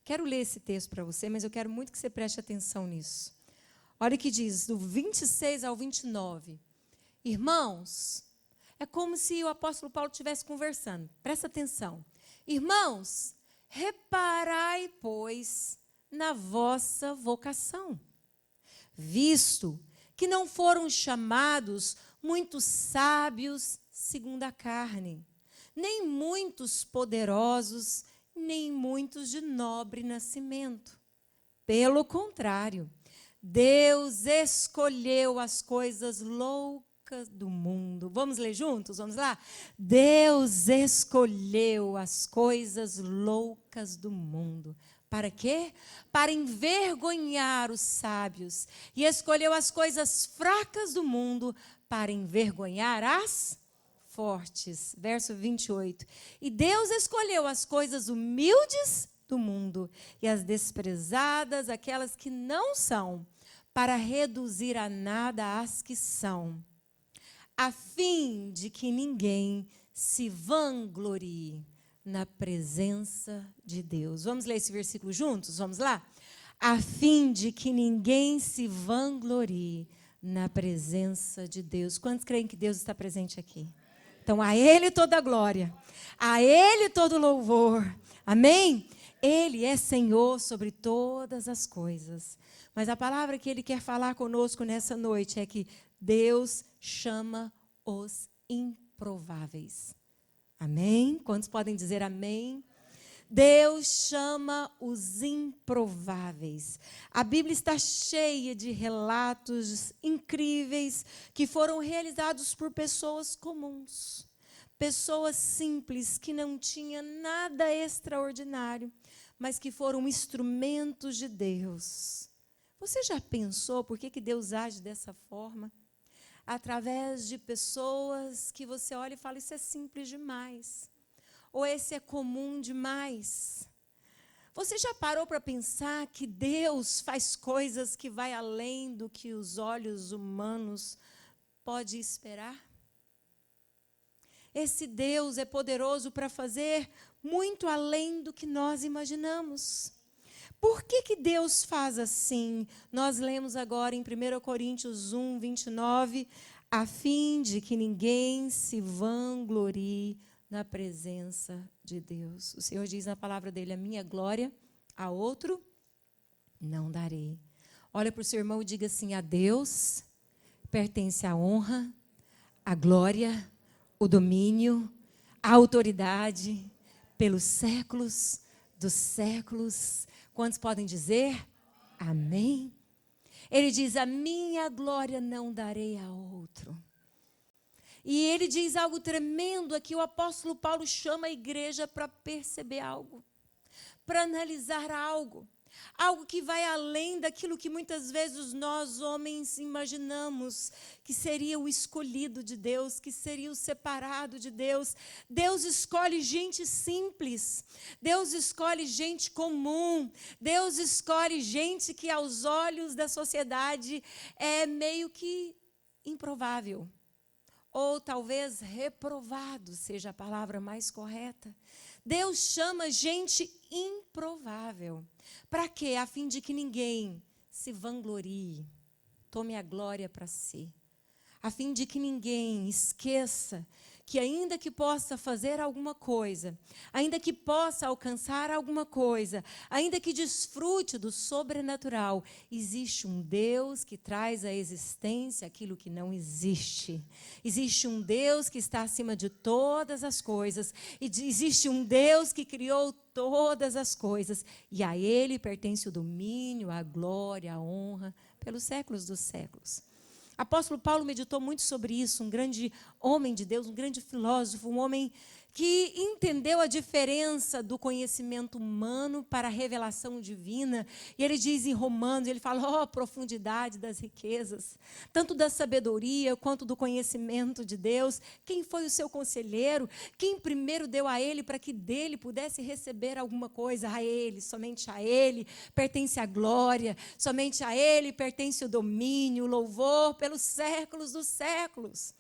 Quero ler esse texto para você, mas eu quero muito que você preste atenção nisso. Olha o que diz, do 26 ao 29. Irmãos, é como se o apóstolo Paulo estivesse conversando. Presta atenção. Irmãos, reparai, pois, na vossa vocação, visto que não foram chamados muitos sábios segundo a carne, nem muitos poderosos, nem muitos de nobre nascimento. Pelo contrário, Deus escolheu as coisas loucas do mundo. Vamos ler juntos? Vamos lá? Deus escolheu as coisas loucas do mundo. Para quê? Para envergonhar os sábios. E escolheu as coisas fracas do mundo para envergonhar as fortes. Verso 28. E Deus escolheu as coisas humildes do mundo e as desprezadas, aquelas que não são, para reduzir a nada as que são, a fim de que ninguém se vanglorie na presença de Deus. Vamos ler esse versículo juntos? Vamos lá? A fim de que ninguém se vanglorie na presença de Deus. Quantos creem que Deus está presente aqui? Então, a Ele toda a glória, a Ele todo louvor. Amém? Ele é Senhor sobre todas as coisas. Mas a palavra que Ele quer falar conosco nessa noite é que Deus chama os improváveis. Amém? Quantos podem dizer amém? Deus chama os improváveis. A Bíblia está cheia de relatos incríveis que foram realizados por pessoas comuns, pessoas simples que não tinham nada extraordinário, mas que foram instrumentos de Deus. Você já pensou por que Deus age dessa forma? Através de pessoas que você olha e fala, isso é simples demais. Ou esse é comum demais. Você já parou para pensar que Deus faz coisas que vai além do que os olhos humanos podem esperar? Esse Deus é poderoso para fazer muito além do que nós imaginamos. Por que Deus faz assim? Nós lemos agora em 1 Coríntios 1, 29, a fim de que ninguém se vanglorie na presença de Deus. O Senhor diz na palavra dele, a minha glória a outro não darei. Olha para o seu irmão e diga assim, a Deus pertence a honra, a glória, o domínio, a autoridade pelos séculos dos séculos. Quantos podem dizer? Amém? Ele diz, a minha glória não darei a outro. E ele diz algo tremendo aqui, o apóstolo Paulo chama a igreja para perceber algo, para analisar algo que vai além daquilo que muitas vezes nós homens imaginamos, que seria o escolhido de Deus, que seria o separado de Deus. Deus escolhe gente simples, Deus escolhe gente comum, Deus escolhe gente que aos olhos da sociedade é meio que improvável. Ou talvez reprovado seja a palavra mais correta. Deus chama gente improvável. Para quê? A fim de que ninguém se vanglorie, tome a glória para si. A fim de que ninguém esqueça que ainda que possa fazer alguma coisa, ainda que possa alcançar alguma coisa, ainda que desfrute do sobrenatural, existe um Deus que traz à existência aquilo que não existe. Existe um Deus que está acima de todas as coisas. E existe um Deus que criou todas as coisas. E a Ele pertence o domínio, a glória, a honra, pelos séculos dos séculos. Apóstolo Paulo meditou muito sobre isso, um grande homem de Deus, um grande filósofo, um homem que entendeu a diferença do conhecimento humano para a revelação divina. E ele diz em Romanos, ele fala, a profundidade das riquezas, tanto da sabedoria quanto do conhecimento de Deus. Quem foi o seu conselheiro? Quem primeiro deu a ele para que dele pudesse receber alguma coisa? A ele, somente a ele pertence a glória, somente a ele pertence o domínio, o louvor pelos séculos dos séculos.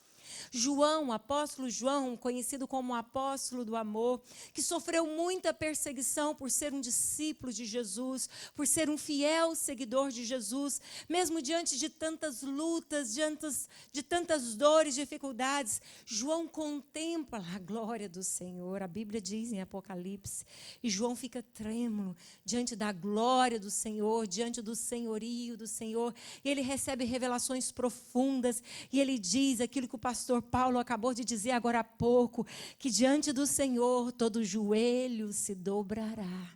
João, o apóstolo João, conhecido como o apóstolo do amor, que sofreu muita perseguição por ser um discípulo de Jesus, por ser um fiel seguidor de Jesus, mesmo diante de tantas lutas, diante de tantas dores, dificuldades, João contempla a glória do Senhor. A Bíblia diz em Apocalipse, e João fica trêmulo diante da glória do Senhor, diante do senhorio do Senhor, e ele recebe revelações profundas, e ele diz aquilo que o pastor Paulo acabou de dizer agora há pouco, que diante do Senhor todo joelho se dobrará.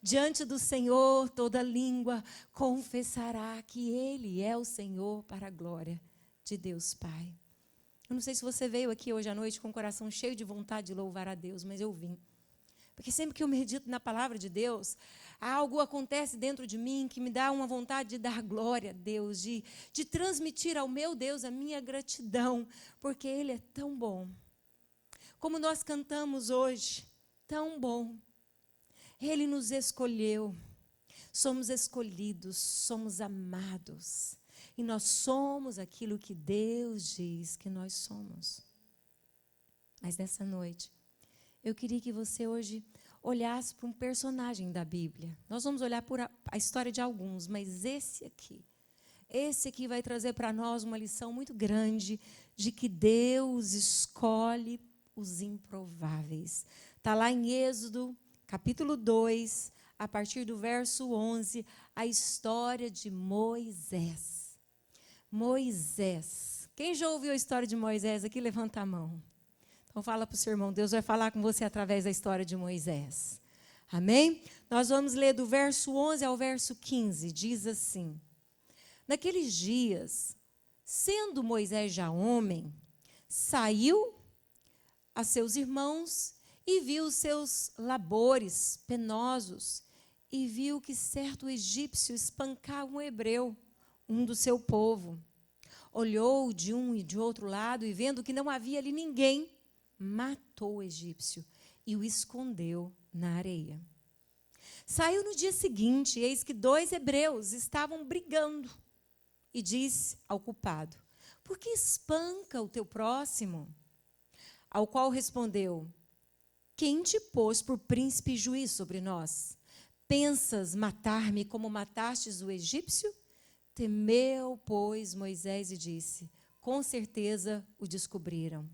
Diante do Senhor toda língua confessará que Ele é o Senhor, para a glória de Deus Pai. Eu não sei se você veio aqui hoje à noite com o coração cheio de vontade de louvar a Deus, mas eu vim. Porque sempre que eu medito na palavra de Deus, algo acontece dentro de mim que me dá uma vontade de dar glória a Deus, de transmitir ao meu Deus a minha gratidão, porque Ele é tão bom. Como nós cantamos hoje, tão bom. Ele nos escolheu, somos escolhidos, somos amados. E nós somos aquilo que Deus diz que nós somos. Mas nessa noite, eu queria que você hoje olhasse para um personagem da Bíblia. Nós vamos olhar por a história de alguns, mas esse aqui vai trazer para nós uma lição muito grande de que Deus escolhe os improváveis. Está lá em Êxodo, capítulo 2, a partir do verso 11, a história de Moisés. Moisés. Quem já ouviu a história de Moisés aqui, levanta a mão. Então fala para o seu irmão, Deus vai falar com você através da história de Moisés. Amém? Nós vamos ler do verso 11 ao verso 15, diz assim: Naqueles dias, sendo Moisés já homem, saiu a seus irmãos e viu os seus labores penosos, e viu que certo egípcio espancava um hebreu, um do seu povo. Olhou de um e de outro lado, e vendo que não havia ali ninguém, matou o egípcio e o escondeu na areia. Saiu no dia seguinte, e eis que 2 hebreus estavam brigando, e disse ao culpado: Por que espanca o teu próximo? Ao qual respondeu: Quem te pôs por príncipe e juiz sobre nós? Pensas matar-me como matastes o egípcio? Temeu, pois, Moisés e disse: Com certeza o descobriram.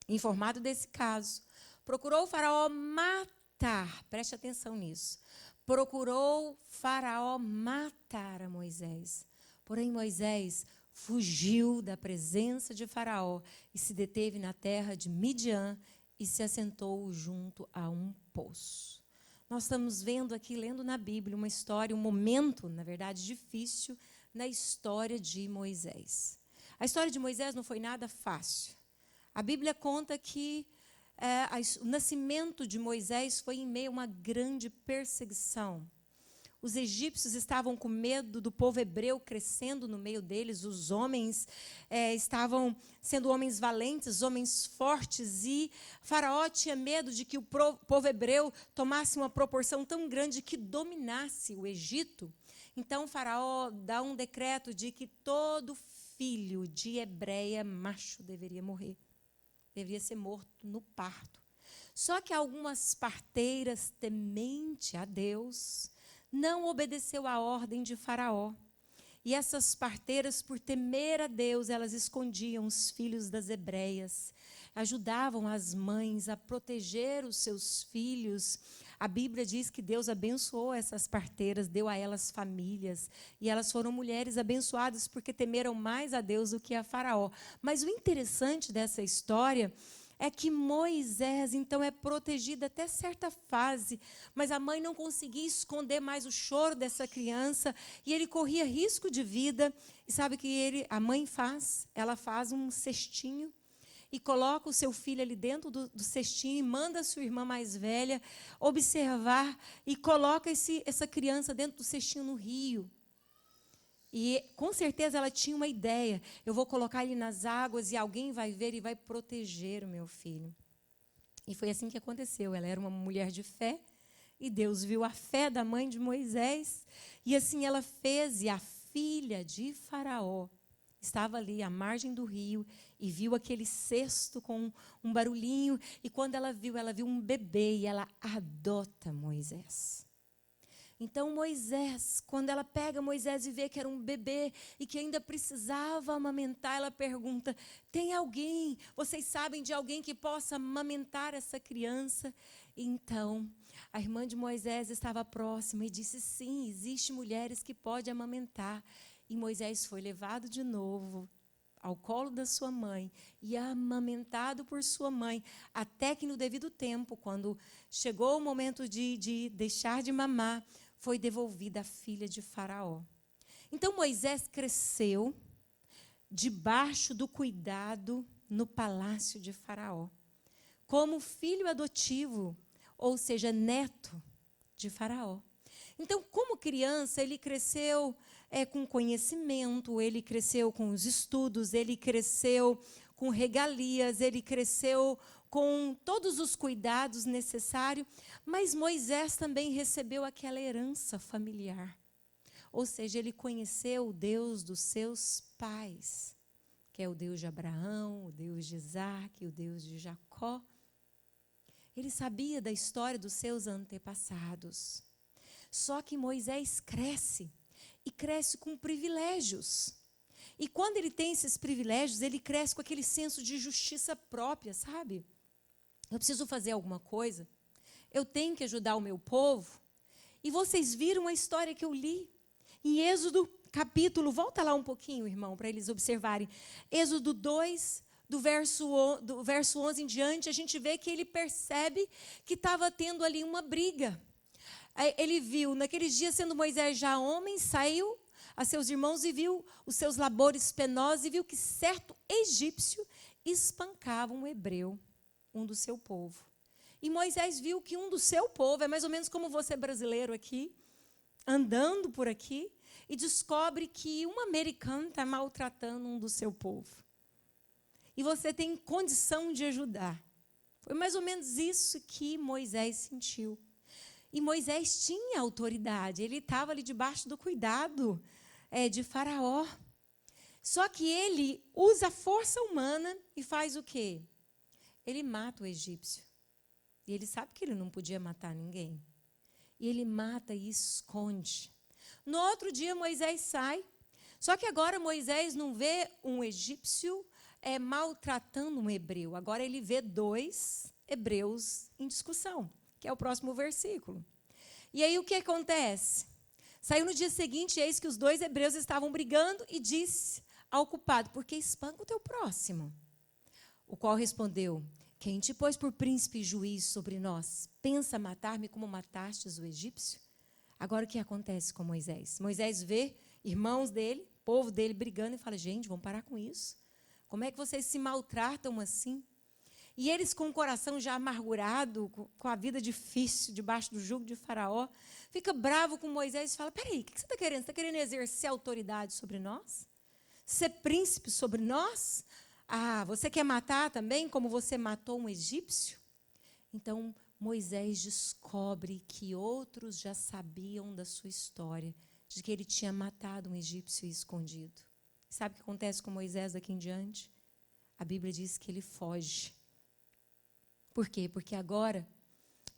Informado desse caso, procurou o Faraó matar, preste atenção nisso, procurou Faraó matar a Moisés. Porém, Moisés fugiu da presença de Faraó e se deteve na terra de Midian e se assentou junto a um poço. Nós estamos vendo aqui, lendo na Bíblia, uma história, um momento, na verdade, difícil na história de Moisés. A história de Moisés não foi nada fácil. A Bíblia conta que o nascimento de Moisés foi em meio a uma grande perseguição. Os egípcios estavam com medo do povo hebreu crescendo no meio deles. Os homens estavam sendo homens valentes, homens fortes. E Faraó tinha medo de que o povo hebreu tomasse uma proporção tão grande que dominasse o Egito. Então, Faraó dá um decreto de que todo filho de hebreia macho deveria morrer. Deveria ser morto no parto. Só que algumas parteiras, temente a Deus, não obedeceu à ordem de Faraó. E essas parteiras, por temer a Deus, elas escondiam os filhos das hebreias, ajudavam as mães a proteger os seus filhos. A Bíblia diz que Deus abençoou essas parteiras, deu a elas famílias, e elas foram mulheres abençoadas porque temeram mais a Deus do que a Faraó. Mas o interessante dessa história é que Moisés, então, é protegido até certa fase, mas a mãe não conseguia esconder mais o choro dessa criança, e ele corria risco de vida. E sabe o que a mãe faz? Ela faz um cestinho e coloca o seu filho ali dentro do cestinho e manda a sua irmã mais velha observar e coloca essa criança dentro do cestinho no rio. E, com certeza, ela tinha uma ideia. Eu vou colocar ele nas águas e alguém vai ver e vai proteger o meu filho. E foi assim que aconteceu. Ela era uma mulher de fé e Deus viu a fé da mãe de Moisés. E assim ela fez, e a filha de Faraó estava ali à margem do rio e viu aquele cesto com um barulhinho. E quando ela viu um bebê e ela adota Moisés. Então Moisés, quando ela pega Moisés e vê que era um bebê e que ainda precisava amamentar, ela pergunta: tem alguém, vocês sabem de alguém que possa amamentar essa criança? Então, a irmã de Moisés estava próxima e disse: sim, existem mulheres que podem amamentar. E Moisés foi levado de novo ao colo da sua mãe e amamentado por sua mãe, até que no devido tempo, quando chegou o momento de deixar de mamar, foi devolvida a filha de Faraó. Então Moisés cresceu debaixo do cuidado no palácio de Faraó, como filho adotivo, ou seja, neto de Faraó. Então, como criança, ele cresceu com conhecimento, ele cresceu com os estudos, ele cresceu com regalias, ele cresceu com todos os cuidados necessários, mas Moisés também recebeu aquela herança familiar. Ou seja, ele conheceu o Deus dos seus pais, que é o Deus de Abraão, o Deus de Isaac, o Deus de Jacó. Ele sabia da história dos seus antepassados. Só que Moisés cresce, e cresce com privilégios. E quando ele tem esses privilégios, ele cresce com aquele senso de justiça própria, sabe? Eu preciso fazer alguma coisa, eu tenho que ajudar o meu povo. E vocês viram a história que eu li em Êxodo capítulo, volta lá um pouquinho, irmão, para eles observarem. Êxodo 2, do verso 11 em diante, a gente vê que ele percebe que estava tendo ali uma briga. Ele viu, naqueles dias, sendo Moisés já homem, saiu a seus irmãos e viu os seus labores penosos e viu que certo egípcio espancava um hebreu, um do seu povo. E Moisés viu que um do seu povo, é mais ou menos como você brasileiro aqui, andando por aqui, e descobre que um americano está maltratando um do seu povo. E você tem condição de ajudar. Foi mais ou menos isso que Moisés sentiu. E Moisés tinha autoridade, ele estava ali debaixo do cuidado de Faraó. Só que ele usa a força humana e faz o quê? Ele mata o egípcio. E ele sabe que ele não podia matar ninguém. E ele mata e esconde. No outro dia, Moisés sai. Só que agora Moisés não vê um egípcio maltratando um hebreu. Agora ele vê 2 hebreus em discussão, que é o próximo versículo. E aí o que acontece? Saiu no dia seguinte, eis que os 2 hebreus estavam brigando e disse ao culpado: por que espanca o teu próximo? O qual respondeu: quem te pôs por príncipe e juiz sobre nós? Pensa matar-me como matastes o egípcio? Agora o que acontece com Moisés? Moisés vê irmãos dele, povo dele brigando e fala: gente, vamos parar com isso. Como é que vocês se maltratam assim? E eles, com o coração já amargurado, com a vida difícil, debaixo do jugo de Faraó, fica bravo com Moisés e fala: peraí, o que você está querendo? Você está querendo exercer autoridade sobre nós? Ser príncipe sobre nós? Ah, você quer matar também, como você matou um egípcio? Então, Moisés descobre que outros já sabiam da sua história, de que ele tinha matado um egípcio e escondido. Sabe o que acontece com Moisés daqui em diante? A Bíblia diz que ele foge. Por quê? Porque agora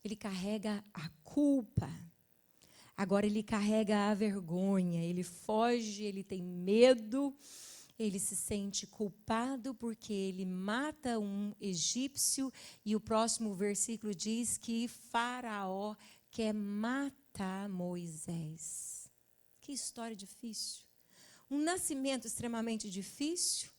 ele carrega a culpa. Agora ele carrega a vergonha. Ele foge, ele tem medo, ele se sente culpado porque ele mata um egípcio. E o próximo versículo diz que Faraó quer matar Moisés. Que história difícil. Um nascimento extremamente difícil.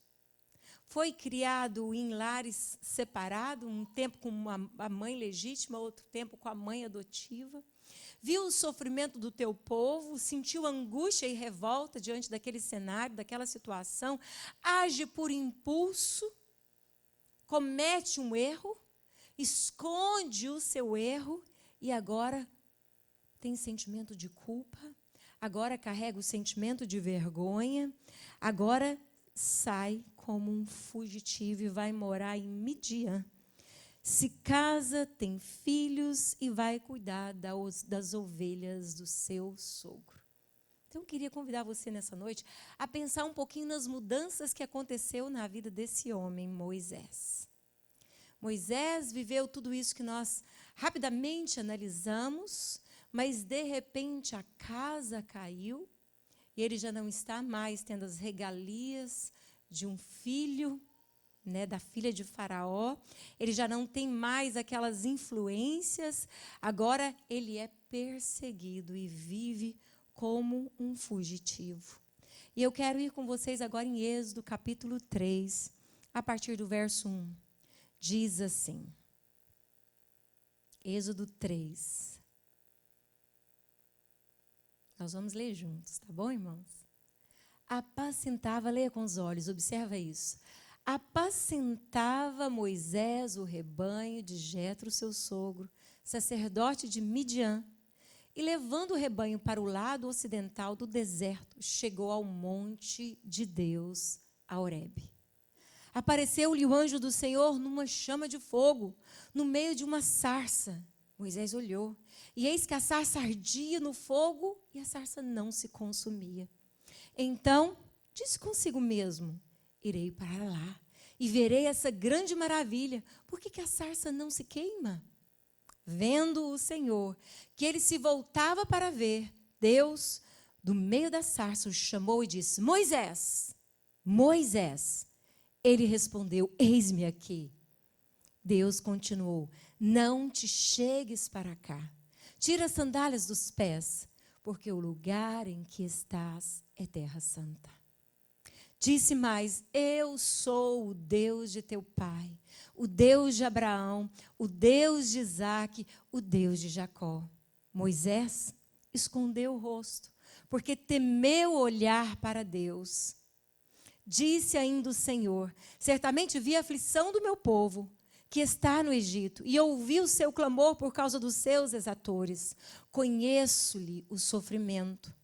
Foi criado em lares separados, um tempo com a mãe legítima, outro tempo com a mãe adotiva. Viu o sofrimento do teu povo, sentiu angústia e revolta diante daquele cenário, daquela situação, age por impulso, comete um erro, esconde o seu erro e agora tem sentimento de culpa, agora carrega o sentimento de vergonha, agora sai como um fugitivo e vai morar em Midian. Se casa, tem filhos e vai cuidar das ovelhas do seu sogro. Então, eu queria convidar você nessa noite a pensar um pouquinho nas mudanças que aconteceu na vida desse homem, Moisés. Moisés viveu tudo isso que nós rapidamente analisamos, mas, de repente, a casa caiu e ele já não está mais tendo as regalias de um filho, da filha de Faraó. Ele já não tem mais aquelas influências. Agora, ele é perseguido e vive como um fugitivo. E eu quero ir com vocês agora em Êxodo, capítulo 3, a partir do verso 1. Diz assim, Êxodo 3. Nós vamos ler juntos, tá bom, irmãos? Apacentava, leia com os olhos, observa isso. Apacentava Moisés o rebanho de Jetro, seu sogro, sacerdote de Midian, e levando o rebanho para o lado ocidental do deserto, chegou ao monte de Deus, a Horebe. Apareceu-lhe o anjo do Senhor numa chama de fogo, no meio de uma sarça. Moisés olhou, e eis que a sarça ardia no fogo, e a sarça não se consumia. Então, disse consigo mesmo, irei para lá, e verei essa grande maravilha. Por que a sarça não se queima? Vendo o Senhor, que ele se voltava para ver, Deus, do meio da sarça, o chamou e disse, Moisés, Moisés. Ele respondeu, eis-me aqui. Deus continuou, não te chegues para cá. Tira as sandálias dos pés, porque o lugar em que estás é terra santa. Disse mais, eu sou o Deus de teu pai, o Deus de Abraão, o Deus de Isaque, o Deus de Jacó. Moisés escondeu o rosto, porque temeu olhar para Deus. Disse ainda o Senhor, certamente vi a aflição do meu povo, que está no Egito, e ouvi o seu clamor por causa dos seus exatores. Conheço-lhe o sofrimento.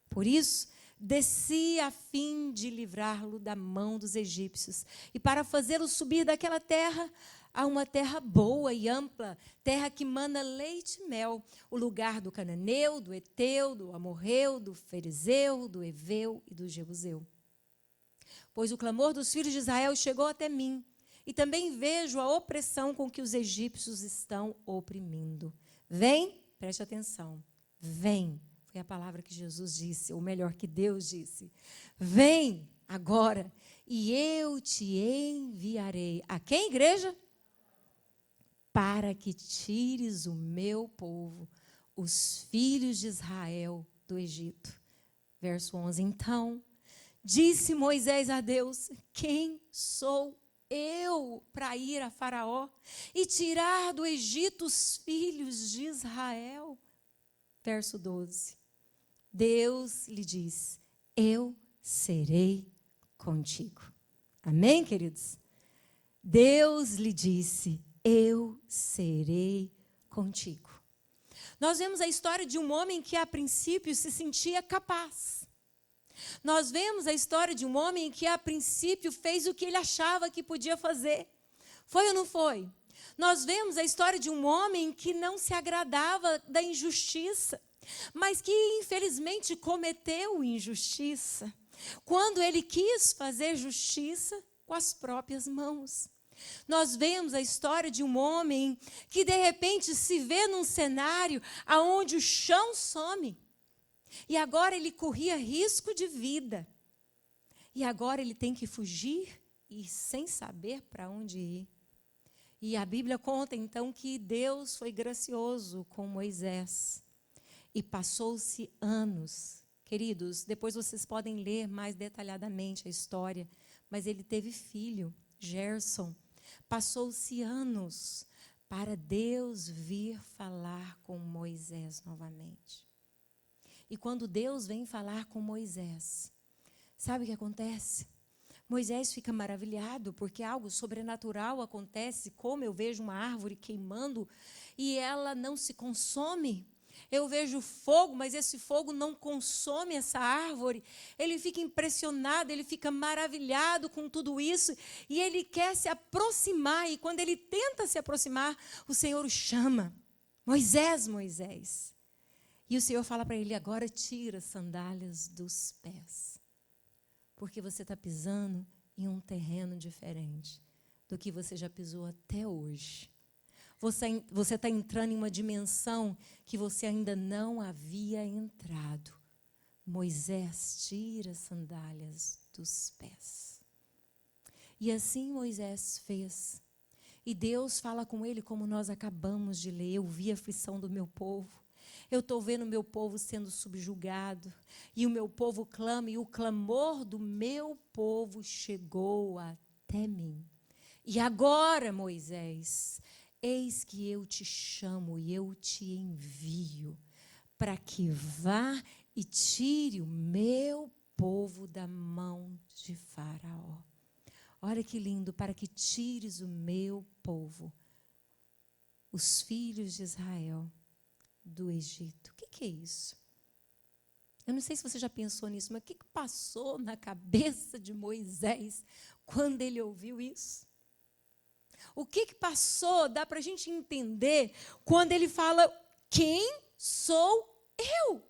Por isso, desci a fim de livrá-lo da mão dos egípcios, e para fazê-lo subir daquela terra a uma terra boa e ampla, terra que mana leite e mel, o lugar do cananeu, do eteu, do amorreu, do ferezeu, do eveu e do jebuseu. Pois o clamor dos filhos de Israel chegou até mim, e também vejo a opressão com que os egípcios estão oprimindo. Vem, preste atenção, vem, foi a palavra que Jesus disse, ou melhor, que Deus disse. Vem agora, e eu te enviarei. A quem, igreja? Para que tires o meu povo, os filhos de Israel, do Egito. Verso 11, então, disse Moisés a Deus, quem sou eu para ir a Faraó e tirar do Egito os filhos de Israel? Verso 12, Deus lhe diz, eu serei contigo. Amém, queridos? Deus lhe disse, eu serei contigo. Nós vemos a história de um homem que a princípio se sentia capaz. Nós vemos a história de um homem que, a princípio, fez o que ele achava que podia fazer. Foi ou não foi? Nós vemos a história de um homem que não se agradava da injustiça, mas que, infelizmente, cometeu injustiça, quando ele quis fazer justiça com as próprias mãos. Nós vemos a história de um homem que, de repente, se vê num cenário onde o chão some. E agora ele corria risco de vida. E agora ele tem que fugir e sem saber para onde ir. E a Bíblia conta então que Deus foi gracioso com Moisés. E passou-se anos. Queridos, depois vocês podem ler mais detalhadamente a história. Mas ele teve filho, Gerson. Passou-se anos para Deus vir falar com Moisés novamente. E quando Deus vem falar com Moisés, sabe o que acontece? Moisés fica maravilhado, porque algo sobrenatural acontece, como eu vejo uma árvore queimando e ela não se consome. Eu vejo fogo, mas esse fogo não consome essa árvore. Ele fica impressionado, ele fica maravilhado com tudo isso, e ele quer se aproximar, e quando ele tenta se aproximar, o Senhor o chama, Moisés, Moisés. E o Senhor fala para ele, agora tira as sandálias dos pés. Porque você está pisando em um terreno diferente do que você já pisou até hoje. Você está entrando em uma dimensão que você ainda não havia entrado. Moisés, tira as sandálias dos pés. E assim Moisés fez. E Deus fala com ele como nós acabamos de ler. Eu vi a aflição do meu povo. Eu estou vendo o meu povo sendo subjugado. E o meu povo clama. E o clamor do meu povo chegou até mim. E agora, Moisés, eis que eu te chamo e eu te envio para que vá e tire o meu povo da mão de Faraó. Olha que lindo, para que tires o meu povo, os filhos de Israel, do Egito. O que é isso? Eu não sei se você já pensou nisso, mas o que passou na cabeça de Moisés quando ele ouviu isso? O que passou, dá para a gente entender, quando ele fala, quem sou eu?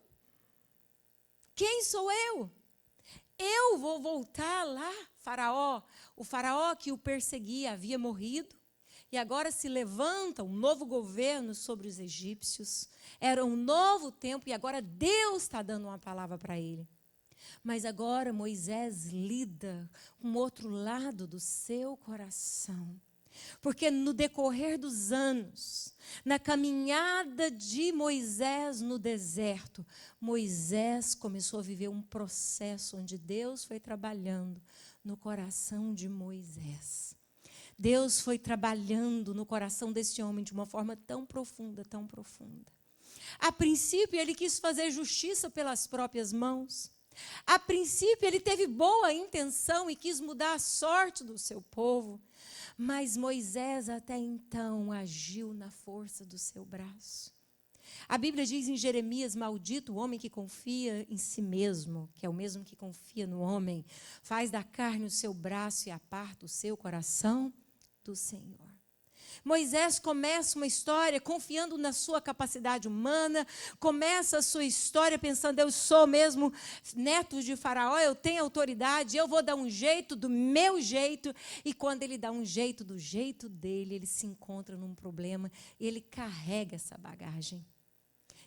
Quem sou eu? Eu vou voltar lá, Faraó. O Faraó que o perseguia havia morrido. E agora se levanta um novo governo sobre os egípcios. Era um novo tempo e agora Deus está dando uma palavra para ele. Mas agora Moisés lida com o outro lado do seu coração. Porque no decorrer dos anos, na caminhada de Moisés no deserto, Moisés começou a viver um processo onde Deus foi trabalhando no coração de Moisés. Deus foi trabalhando no coração desse homem de uma forma tão profunda, tão profunda. A princípio, ele quis fazer justiça pelas próprias mãos. A princípio, ele teve boa intenção e quis mudar a sorte do seu povo. Mas Moisés até então agiu na força do seu braço. A Bíblia diz em Jeremias, maldito o homem que confia em si mesmo, que é o mesmo que confia no homem, faz da carne o seu braço e aparta o seu coração do Senhor. Moisés começa uma história confiando na sua capacidade humana, começa a sua história pensando, eu sou mesmo neto de Faraó, eu tenho autoridade, eu vou dar um jeito do meu jeito. E quando ele dá um jeito do jeito dele, ele se encontra num problema e ele carrega essa bagagem.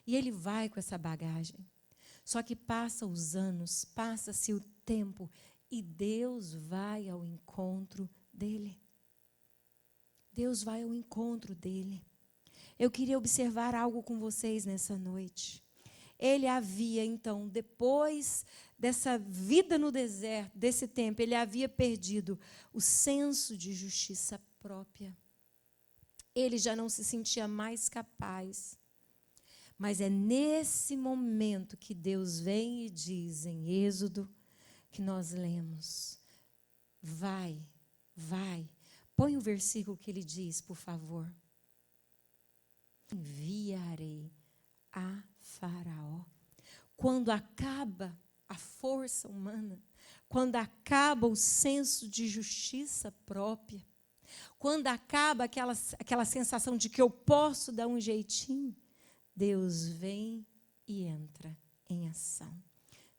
E ele vai com essa bagagem. Só que passa os anos, passa-se o tempo e Deus vai ao encontro dele. Deus vai ao encontro dele. Eu queria observar algo com vocês nessa noite. Ele havia, então, depois dessa vida no deserto, desse tempo, ele havia perdido o senso de justiça própria. Ele já não se sentia mais capaz. Mas é nesse momento que Deus vem e diz em Êxodo, que nós lemos, vai. Põe o versículo que ele diz, por favor. Enviarei a Faraó. Quando acaba a força humana, quando acaba o senso de justiça própria, quando acaba aquela sensação de que eu posso dar um jeitinho, Deus vem e entra em ação.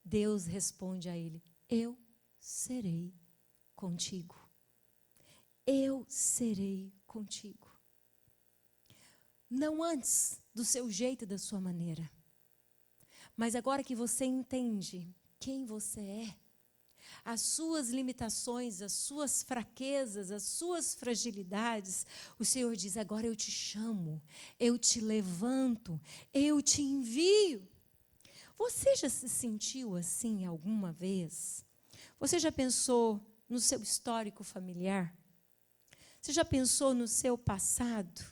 Deus responde a ele, eu serei contigo. Eu serei contigo. Não antes do seu jeito e da sua maneira. Mas agora que você entende quem você é, as suas limitações, as suas fraquezas, as suas fragilidades, o Senhor diz, agora eu te chamo, eu te levanto, eu te envio. Você já se sentiu assim alguma vez? Você já pensou no seu histórico familiar? Você já pensou no seu passado?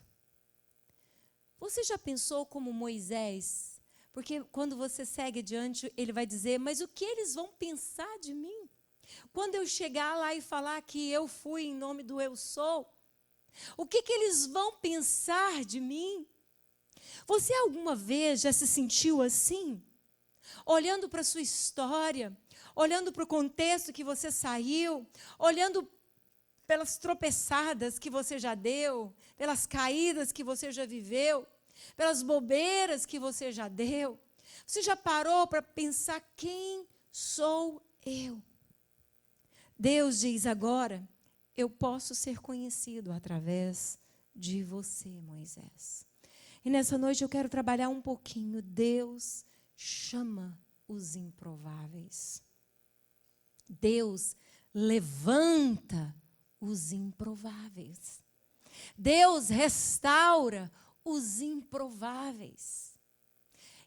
Você já pensou como Moisés? Porque quando você segue adiante, ele vai dizer, mas o que eles vão pensar de mim? Quando eu chegar lá e falar que eu fui em nome do eu sou, o que eles vão pensar de mim? Você alguma vez já se sentiu assim? Olhando para a sua história, olhando para o contexto que você saiu, olhando pelas tropeçadas que você já deu, pelas caídas que você já viveu, pelas bobeiras que você já deu. Você já parou para pensar quem sou eu? Deus diz agora, eu posso ser conhecido através de você, Moisés. E nessa noite eu quero trabalhar um pouquinho. Deus chama os improváveis. Deus levanta os improváveis. Deus restaura os improváveis.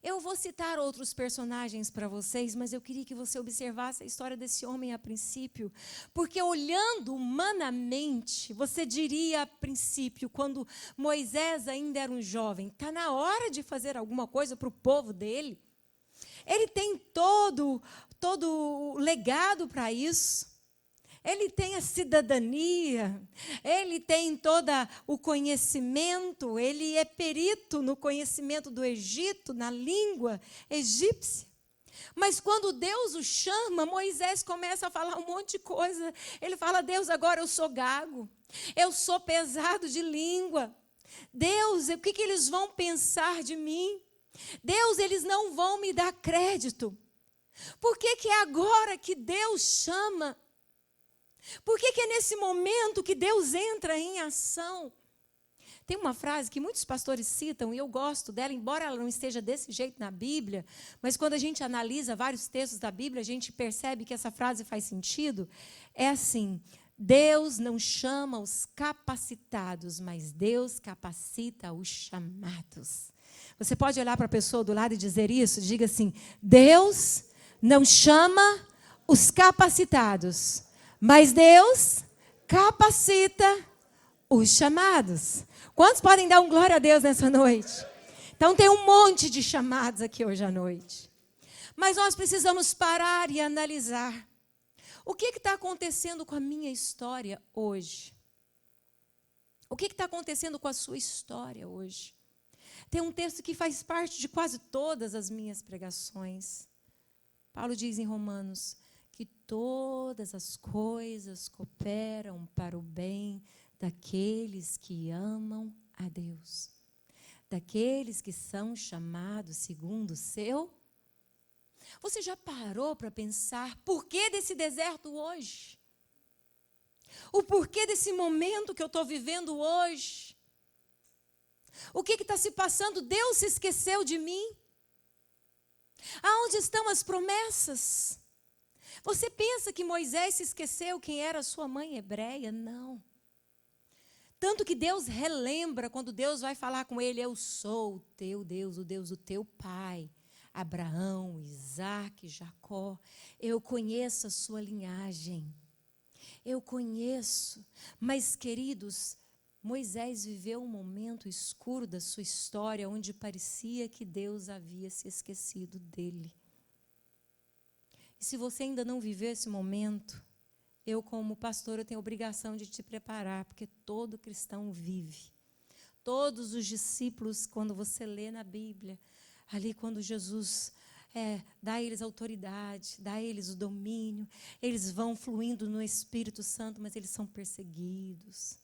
Eu vou citar outros personagens para vocês, mas eu queria que você observasse a história desse homem a princípio, porque olhando humanamente, você diria a princípio, quando Moisés ainda era um jovem, está na hora de fazer alguma coisa para o povo dele. Ele tem todo o legado para isso. Ele tem a cidadania, ele tem todo o conhecimento, ele é perito no conhecimento do Egito, na língua egípcia. Mas quando Deus o chama, Moisés começa a falar um monte de coisa. Ele fala, Deus, agora eu sou gago, eu sou pesado de língua. Deus, o que eles vão pensar de mim? Deus, eles não vão me dar crédito. Por que é agora que Deus chama? Por que é nesse momento que Deus entra em ação? Tem uma frase que muitos pastores citam, e eu gosto dela, embora ela não esteja desse jeito na Bíblia, mas quando a gente analisa vários textos da Bíblia, a gente percebe que essa frase faz sentido. É assim, Deus não chama os capacitados, mas Deus capacita os chamados. Você pode olhar para a pessoa do lado e dizer isso? Diga assim, Deus não chama os capacitados, mas Deus capacita os chamados. Quantos podem dar um glória a Deus nessa noite? Então tem um monte de chamados aqui hoje à noite. Mas nós precisamos parar e analisar. O que está acontecendo com a minha história hoje? O que está acontecendo com a sua história hoje? Tem um texto que faz parte de quase todas as minhas pregações. Paulo diz em Romanos que todas as coisas cooperam para o bem daqueles que amam a Deus, daqueles que são chamados segundo o seu. Você já parou para pensar por que desse deserto hoje? O porquê desse momento que eu estou vivendo hoje? O que está se passando? Deus se esqueceu de mim? Aonde estão as promessas? Você pensa que Moisés se esqueceu quem era sua mãe hebreia? Não. Tanto que Deus relembra quando Deus vai falar com ele, eu sou o teu Deus, o Deus do teu pai, Abraão, Isaque, Jacó. Eu conheço a sua linhagem. Eu conheço. Mas, queridos, Moisés viveu um momento escuro da sua história, onde parecia que Deus havia se esquecido dele. E se você ainda não viveu esse momento, eu, como pastor, eu tenho a obrigação de te preparar, porque todo cristão vive. Todos os discípulos, quando você lê na Bíblia, ali quando Jesus dá a eles autoridade, dá a eles o domínio, eles vão fluindo no Espírito Santo, mas eles são perseguidos,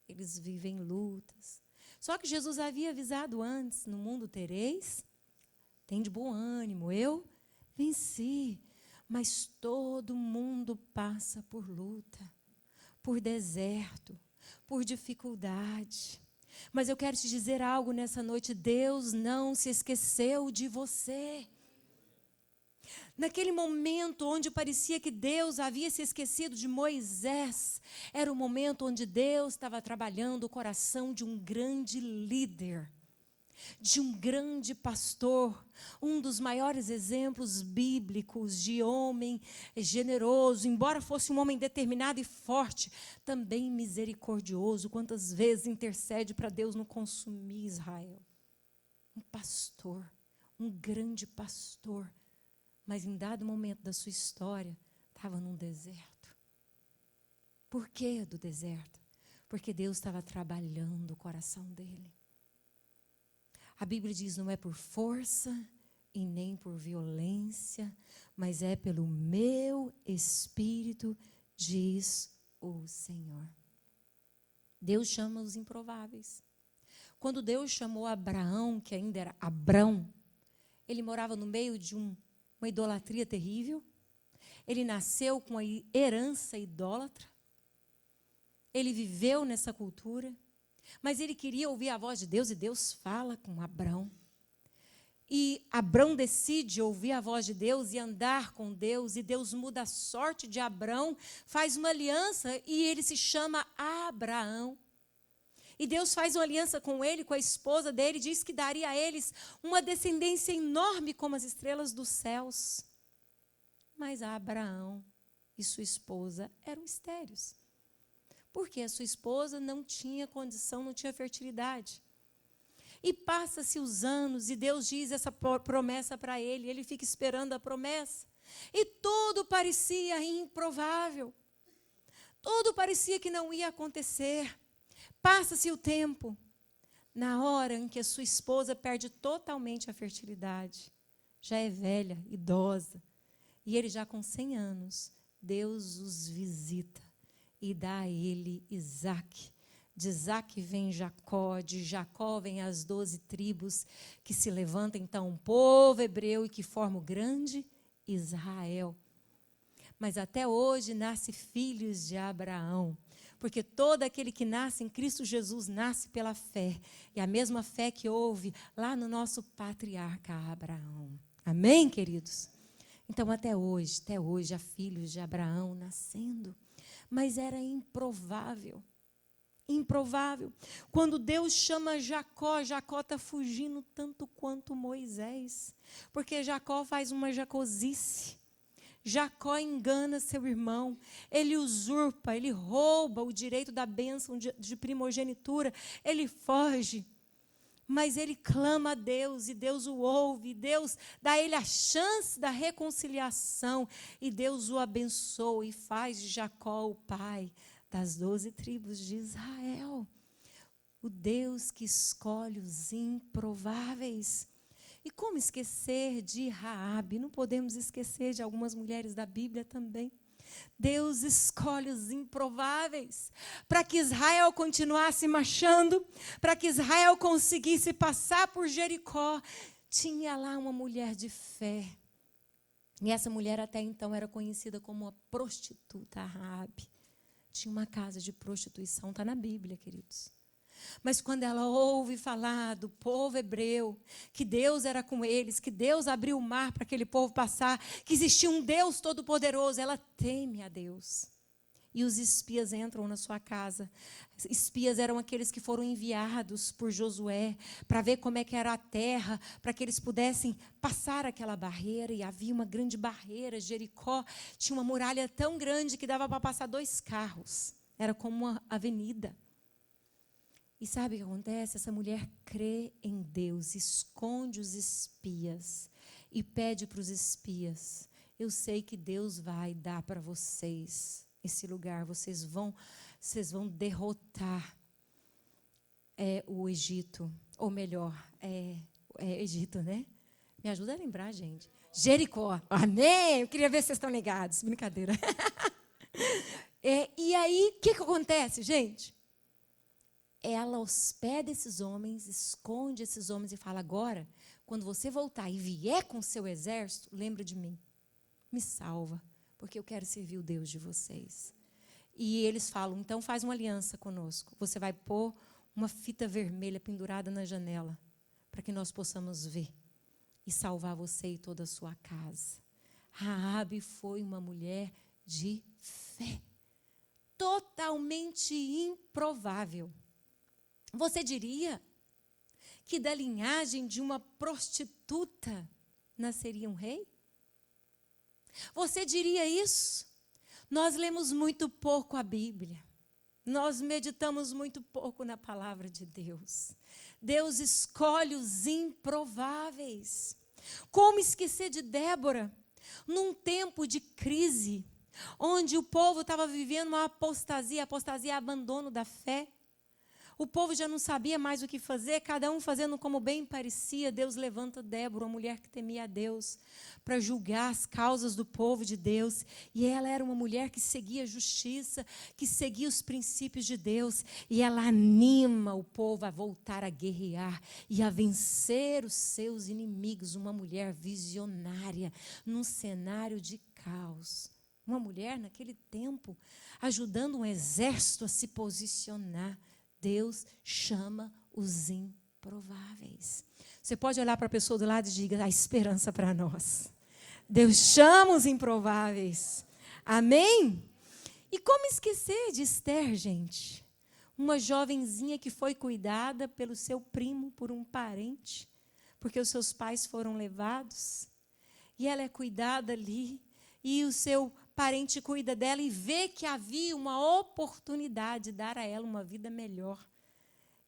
eles vivem lutas. Só que Jesus havia avisado antes, no mundo tereis, tem de bom ânimo, eu venci. Mas todo mundo passa por luta, por deserto, por dificuldade. Mas eu quero te dizer algo nessa noite, Deus não se esqueceu de você. Naquele momento onde parecia que Deus havia se esquecido de Moisés, era o momento onde Deus estava trabalhando o coração de um grande líder, de um grande pastor, um dos maiores exemplos bíblicos de homem generoso, embora fosse um homem determinado e forte, também misericordioso. Quantas vezes intercede para Deus não consumir Israel? Um pastor, um grande pastor, mas em dado momento da sua história, estava num deserto. Por que do deserto? Porque Deus estava trabalhando o coração dele. A Bíblia diz, não é por força e nem por violência, mas é pelo meu Espírito, diz o Senhor. Deus chama os improváveis. Quando Deus chamou Abraão, que ainda era Abrão, Ele morava no meio de uma idolatria terrível. Ele nasceu com a herança idólatra. Ele viveu nessa cultura. Mas ele queria ouvir a voz de Deus, e Deus fala com Abrão. E Abrão decide ouvir a voz de Deus e andar com Deus, e Deus muda a sorte de Abrão, faz uma aliança e ele se chama Abraão. E Deus faz uma aliança com ele, com a esposa dele, diz que daria a eles uma descendência enorme como as estrelas dos céus. Mas Abraão e sua esposa eram estéreis, porque a sua esposa não tinha condição, não tinha fertilidade. E passa-se os anos, e Deus diz essa promessa para ele, ele fica esperando a promessa. E tudo parecia improvável. Tudo parecia que não ia acontecer. Passa-se o tempo. Na hora em que a sua esposa perde totalmente a fertilidade, já é velha, idosa, e ele já com 100 anos, Deus os visita e dá a ele Isaque. De Isaque vem Jacó, de Jacó vem as 12 tribos, que se levanta então um povo hebreu e que forma o grande Israel. Mas até hoje nasce filhos de Abraão, porque todo aquele que nasce em Cristo Jesus nasce pela fé, e a mesma fé que houve lá no nosso patriarca Abraão. Amém, queridos? Então até hoje há filhos de Abraão nascendo, mas era improvável. Improvável. Quando Deus chama Jacó, Jacó está fugindo tanto quanto Moisés, porque Jacó faz uma jacosice. Jacó engana seu irmão, ele usurpa, ele rouba o direito da bênção de primogenitura, ele foge, mas ele clama a Deus, e Deus o ouve, e Deus dá a ele a chance da reconciliação, e Deus o abençoa e faz de Jacó o pai das 12 tribos de Israel. O Deus que escolhe os improváveis. E como esquecer de Raabe? Não podemos esquecer de algumas mulheres da Bíblia também. Deus escolhe os improváveis para que Israel continuasse marchando, para que Israel conseguisse passar por Jericó. Tinha lá uma mulher de fé. E essa mulher até então era conhecida como a prostituta Raabe. Tinha uma casa de prostituição, está na Bíblia, queridos. Mas quando ela ouve falar do povo hebreu, que Deus era com eles, que Deus abriu o mar para aquele povo passar, que existia um Deus todo-poderoso, ela teme a Deus. E os espias entram na sua casa. Espias eram aqueles que foram enviados por Josué para ver como é que era a terra, para que eles pudessem passar aquela barreira. E havia uma grande barreira. Jericó tinha uma muralha tão grande que dava para passar 2 carros. Era como uma avenida. E sabe o que acontece? Essa mulher crê em Deus, esconde os espias e pede para os espias: eu sei que Deus vai dar para vocês esse lugar, vocês vão derrotar o Egito, ou melhor, Egito, né? Me ajuda a lembrar, gente. Jericó, amém? Eu queria ver se vocês estão ligados, brincadeira. E aí, o que acontece, gente? Ela hospeda esses homens, esconde esses homens e fala: agora, quando você voltar e vier com o seu exército, lembra de mim, me salva, porque eu quero servir o Deus de vocês. E eles falam: então faz uma aliança conosco. Você vai pôr uma fita vermelha pendurada na janela, para que nós possamos ver e salvar você e toda a sua casa. Raabe foi uma mulher de fé, totalmente improvável. Você diria que da linhagem de uma prostituta nasceria um rei? Você diria isso? Nós lemos muito pouco a Bíblia. Nós meditamos muito pouco na palavra de Deus. Deus escolhe os improváveis. Como esquecer de Débora? Num tempo de crise, onde o povo estava vivendo uma apostasia, abandono da fé. O povo já não sabia mais o que fazer, cada um fazendo como bem parecia. Deus levanta Débora, uma mulher que temia a Deus, para julgar as causas do povo de Deus. E ela era uma mulher que seguia a justiça, que seguia os princípios de Deus. E ela anima o povo a voltar a guerrear e a vencer os seus inimigos. Uma mulher visionária, num cenário de caos. Uma mulher, naquele tempo, ajudando um exército a se posicionar. Deus chama os improváveis. Você pode olhar para a pessoa do lado e diga: há esperança para nós. Deus chama os improváveis. Amém? E como esquecer de Esther, gente? Uma jovenzinha que foi cuidada pelo seu primo, por um parente, porque os seus pais foram levados. E ela é cuidada ali, e o seu parente cuida dela e vê que havia uma oportunidade de dar a ela uma vida melhor.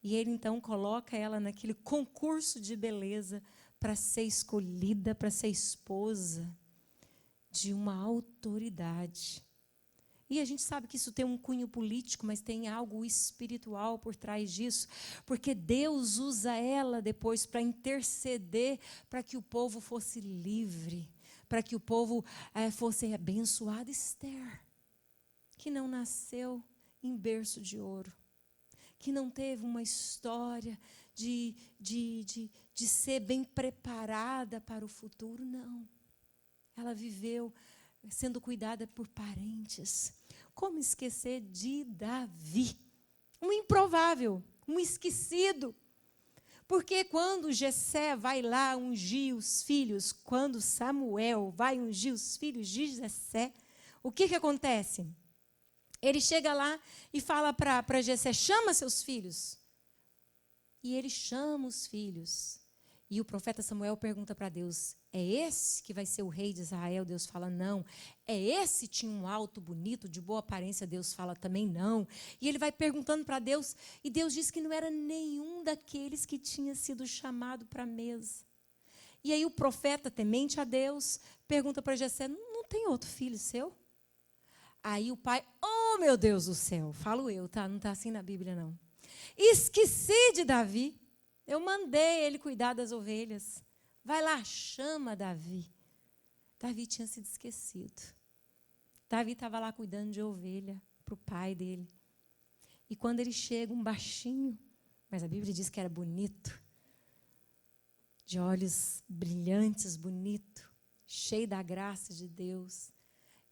E ele então coloca ela naquele concurso de beleza para ser escolhida, para ser esposa de uma autoridade. E a gente sabe que isso tem um cunho político, mas tem algo espiritual por trás disso, porque Deus usa ela depois para interceder para que o povo fosse livre, para que o povo fosse abençoado. Esther, que não nasceu em berço de ouro, que não teve uma história de ser bem preparada para o futuro, não. Ela viveu sendo cuidada por parentes. Como esquecer de Davi? Um improvável, um esquecido. Porque quando Jessé vai lá ungir os filhos, quando Samuel vai ungir os filhos de Jessé, o que acontece? Ele chega lá e fala para Jessé: chama seus filhos. E ele chama os filhos. E o profeta Samuel pergunta para Deus: é esse que vai ser o rei de Israel? Deus fala: não. É esse que tinha um alto bonito, de boa aparência? Deus fala também não. E ele vai perguntando para Deus, e Deus diz que não era nenhum daqueles que tinha sido chamado para a mesa. E aí o profeta, temente a Deus, pergunta para Jessé: não tem outro filho seu? Aí o pai: oh, meu Deus do céu, falo eu, tá? Não está assim na Bíblia, não. Esqueci de Davi. Eu mandei ele cuidar das ovelhas. Vai lá, chama Davi. Davi tinha sido esquecido. Davi estava lá cuidando de ovelha para o pai dele. E quando ele chega, um baixinho, mas a Bíblia diz que era bonito, de olhos brilhantes, bonito, cheio da graça de Deus.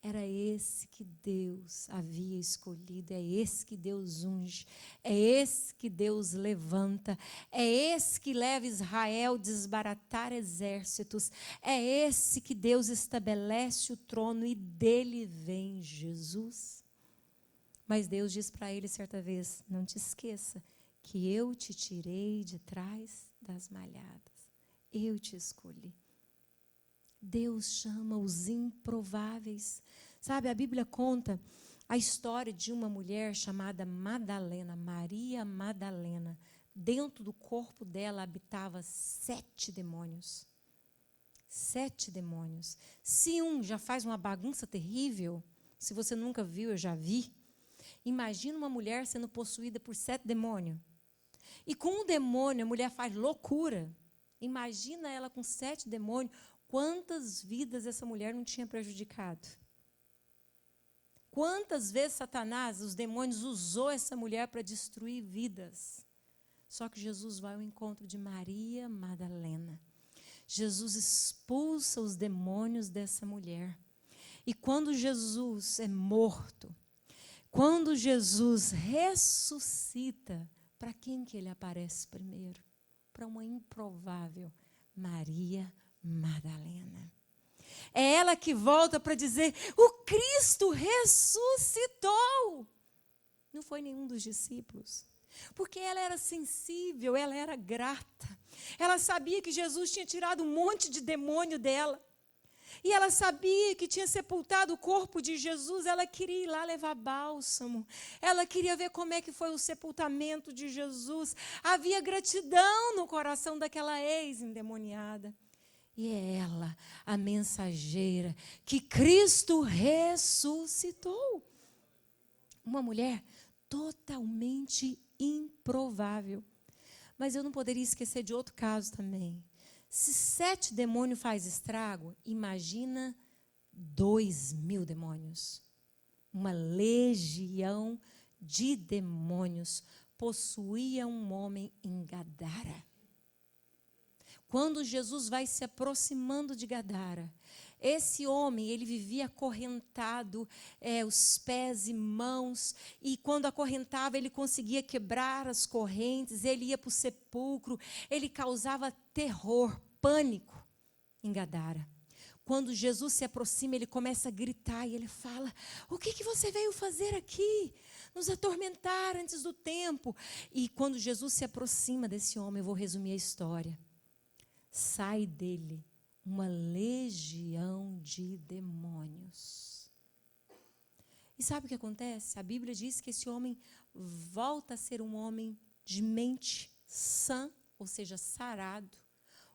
Era esse que Deus havia escolhido, é esse que Deus unge, é esse que Deus levanta, é esse que leva Israel a desbaratar exércitos, é esse que Deus estabelece o trono e dele vem Jesus. Mas Deus diz para ele certa vez: não te esqueça que eu te tirei de trás das malhadas, eu te escolhi. Deus chama os improváveis. Sabe, a Bíblia conta a história de uma mulher chamada Madalena, Maria Madalena. Dentro do corpo dela habitava 7 demônios. 7 demônios. Se um já faz uma bagunça terrível, se você nunca viu, eu já vi. Imagina uma mulher sendo possuída por 7 demônios. E com um demônio, a mulher faz loucura. Imagina ela com 7 demônios. Quantas vidas essa mulher não tinha prejudicado? Quantas vezes Satanás, os demônios, usou essa mulher para destruir vidas? Só que Jesus vai ao encontro de Maria Madalena. Jesus expulsa os demônios dessa mulher. E quando Jesus é morto, quando Jesus ressuscita, para quem que ele aparece primeiro? Para uma improvável Maria Madalena. É ela que volta para dizer: o Cristo ressuscitou. Não foi nenhum dos discípulos. Porque ela era sensível, ela era grata. Ela sabia que Jesus tinha tirado um monte de demônio dela. E ela sabia que tinha sepultado o corpo de Jesus. Ela queria ir lá levar bálsamo. Ela queria ver como é que foi o sepultamento de Jesus. Havia gratidão no coração daquela ex-endemoniada. E é ela, a mensageira, que Cristo ressuscitou. Uma mulher totalmente improvável. Mas eu não poderia esquecer de outro caso também. Se 7 demônios faz estrago, imagina 2.000 demônios. Uma legião de demônios possuía um homem em Gadara. Quando Jesus vai se aproximando de Gadara, esse homem, ele vivia acorrentado, os pés e mãos, e quando acorrentava, ele conseguia quebrar as correntes, ele ia para o sepulcro, ele causava terror, pânico em Gadara. Quando Jesus se aproxima, ele começa a gritar e ele fala: o que você veio fazer aqui? Nos atormentar antes do tempo. E quando Jesus se aproxima desse homem, eu vou resumir a história. Sai dele uma legião de demônios. E sabe o que acontece? A Bíblia diz que esse homem volta a ser um homem de mente sã, ou seja, sarado,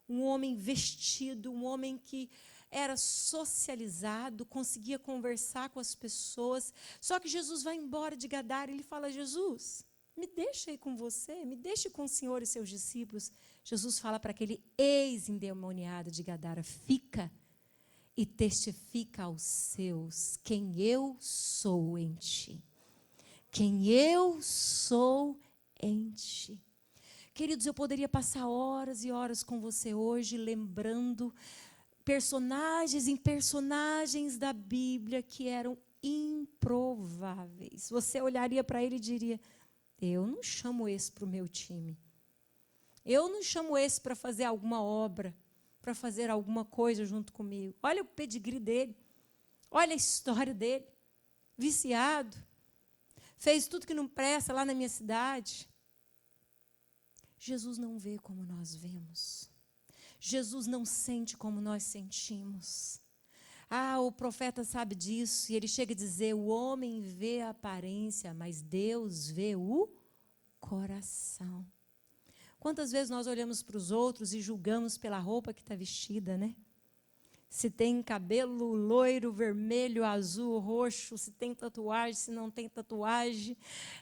um homem vestido, um homem que era socializado, conseguia conversar com as pessoas. Só que Jesus vai embora de Gadara e ele fala: Jesus, me deixa aí com você, me deixe com o Senhor e seus discípulos. Jesus fala para aquele ex-endemoniado de Gadara: fica e testifica aos seus quem eu sou em ti. Quem eu sou em ti. Queridos, eu poderia passar horas e horas com você hoje, lembrando personagens em personagens da Bíblia que eram improváveis. Você olharia para ele e diria: eu não chamo esse para o meu time. Eu não chamo esse para fazer alguma obra, para fazer alguma coisa junto comigo. Olha o pedigree dele. Olha a história dele. Viciado. Fez tudo que não presta lá na minha cidade. Jesus não vê como nós vemos. Jesus não sente como nós sentimos. O profeta sabe disso. E ele chega a dizer: o homem vê a aparência, mas Deus vê o coração. Quantas vezes nós olhamos para os outros e julgamos pela roupa que está vestida, né? Se tem cabelo loiro, vermelho, azul, roxo, se tem tatuagem, se não tem tatuagem,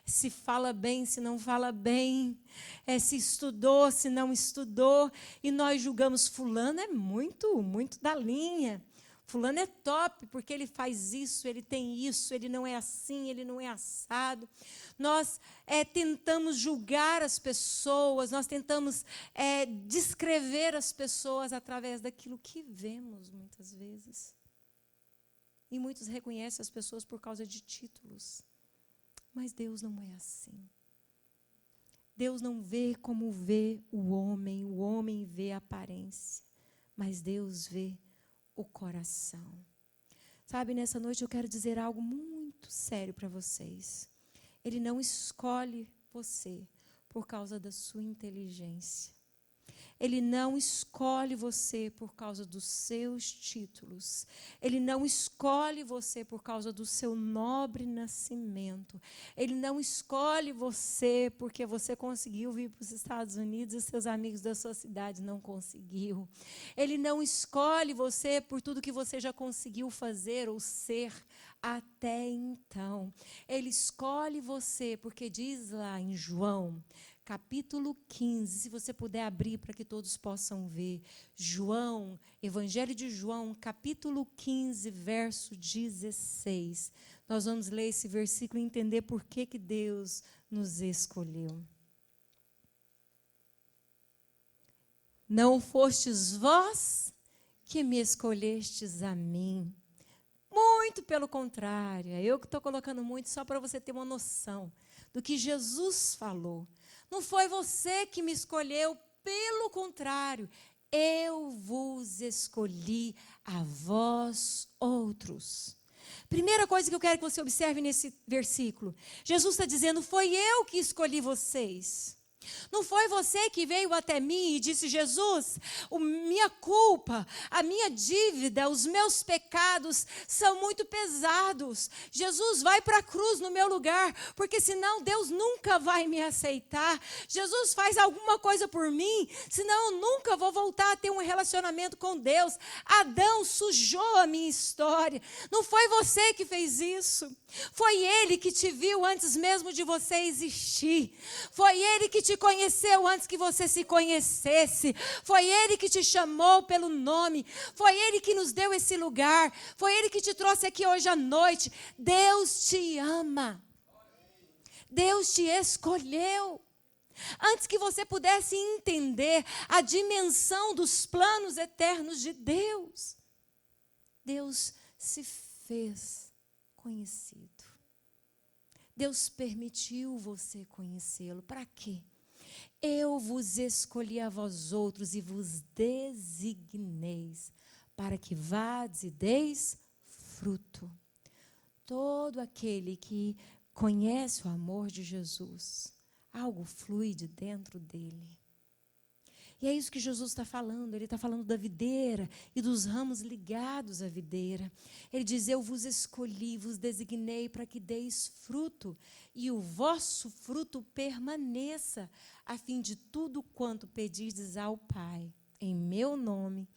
se fala bem, se não fala bem, se estudou, se não estudou, e nós julgamos: fulano é muito, muito da linha. Fulano é top, porque ele faz isso, ele tem isso, ele não é assim, ele não é assado. Nós tentamos julgar as pessoas, nós tentamos descrever as pessoas através daquilo que vemos, muitas vezes. E muitos reconhecem as pessoas por causa de títulos. Mas Deus não é assim. Deus não vê como vê o homem vê a aparência, mas Deus vê o coração. Sabe, nessa noite eu quero dizer algo muito sério para vocês. Ele não escolhe você por causa da sua inteligência. Ele não escolhe você por causa dos seus títulos. Ele não escolhe você por causa do seu nobre nascimento. Ele não escolhe você porque você conseguiu vir para os Estados Unidos e seus amigos da sua cidade não conseguiu. Ele não escolhe você por tudo que você já conseguiu fazer ou ser até então. Ele escolhe você porque diz lá em João, capítulo 15, se você puder abrir para que todos possam ver. João, Evangelho de João, capítulo 15, verso 16. Nós vamos ler esse versículo e entender por que Deus nos escolheu. Não fostes vós que me escolhestes a mim. Muito pelo contrário, eu que estou colocando muito só para você ter uma noção do que Jesus falou. Não foi você que me escolheu, pelo contrário, eu vos escolhi a vós outros. Primeira coisa que eu quero que você observe nesse versículo, Jesus está dizendo: foi eu que escolhi vocês. Não foi você que veio até mim e disse: Jesus, minha culpa, a minha dívida, os meus pecados são muito pesados. Jesus, vai para a cruz no meu lugar, porque senão Deus nunca vai me aceitar. Jesus, faz alguma coisa por mim, senão eu nunca vou voltar a ter um relacionamento com Deus. Adão sujou a minha história. Não foi você que fez isso. Foi Ele que te viu antes mesmo de você existir. Foi Ele que te conheceu antes que você se conhecesse. Foi Ele que te chamou pelo nome. Foi Ele que nos deu esse lugar. Foi Ele que te trouxe aqui hoje à noite. Deus te ama. Deus te escolheu. Antes que você pudesse entender a dimensão dos planos eternos de Deus, Deus se fez conhecido. Deus permitiu você conhecê-lo. Para quê? Eu vos escolhi a vós outros e vos designeis para que vades e deis fruto. Todo aquele que conhece o amor de Jesus, algo flui de dentro dele. E é isso que Jesus está falando. Ele está falando da videira e dos ramos ligados à videira. Ele diz: eu vos escolhi, vos designei para que deis fruto, e o vosso fruto permaneça, a fim de tudo quanto pedirdes ao Pai, em meu nome,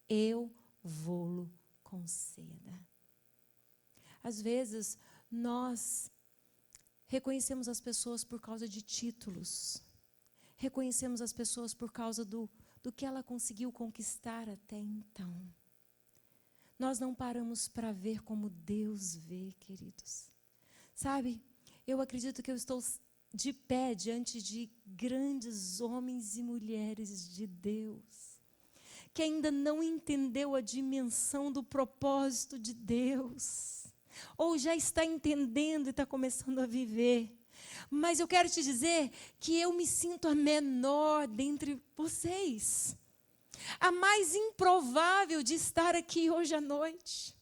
eu vô-lo conceda. Às vezes, nós reconhecemos as pessoas por causa de títulos. Reconhecemos as pessoas por causa do que ela conseguiu conquistar até então. Nós não paramos para ver como Deus vê, queridos. Sabe, eu acredito que eu estou de pé diante de grandes homens e mulheres de Deus, que ainda não entendeu a dimensão do propósito de Deus, ou já está entendendo e está começando a viver. Mas eu quero te dizer que eu me sinto a menor dentre vocês, a mais improvável de estar aqui hoje à noite,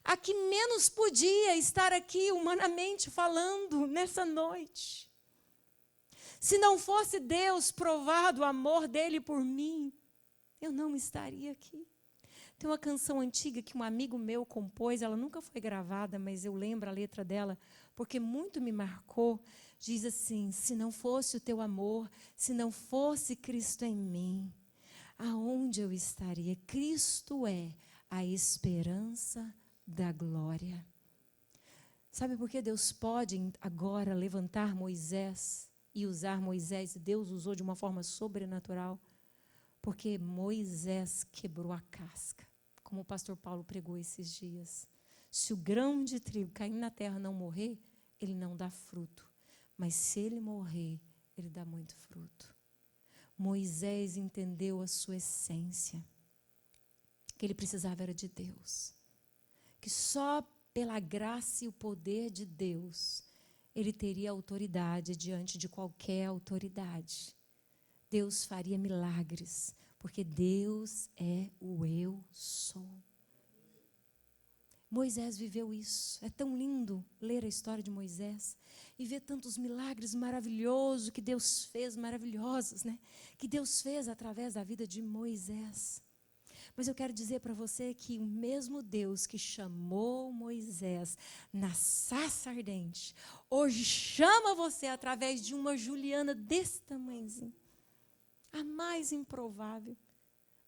a que menos podia estar aqui humanamente falando nessa noite. Se não fosse Deus provado o amor dele por mim, eu não estaria aqui. Tem uma canção antiga que um amigo meu compôs, ela nunca foi gravada, mas eu lembro a letra dela, porque muito me marcou. Diz assim: se não fosse o teu amor, se não fosse Cristo em mim, aonde eu estaria? Cristo é a esperança da glória. Sabe por que Deus pode agora levantar Moisés e usar Moisés? Deus usou de uma forma sobrenatural. Porque Moisés quebrou a casca, como o pastor Paulo pregou esses dias. Se o grão de trigo cair na terra e não morrer, ele não dá fruto. Mas se ele morrer, ele dá muito fruto. Moisés entendeu a sua essência, que ele precisava era de Deus. Que só pela graça e o poder de Deus, ele teria autoridade diante de qualquer autoridade. Deus faria milagres, porque Deus é o eu sou. Moisés viveu isso. É tão lindo ler a história de Moisés e ver tantos milagres maravilhosos que Deus fez, maravilhosos, né? Que Deus fez através da vida de Moisés. Mas eu quero dizer para você que o mesmo Deus que chamou Moisés na sarça ardente, hoje chama você através de uma Juliana desse tamanhozinho. A mais improvável,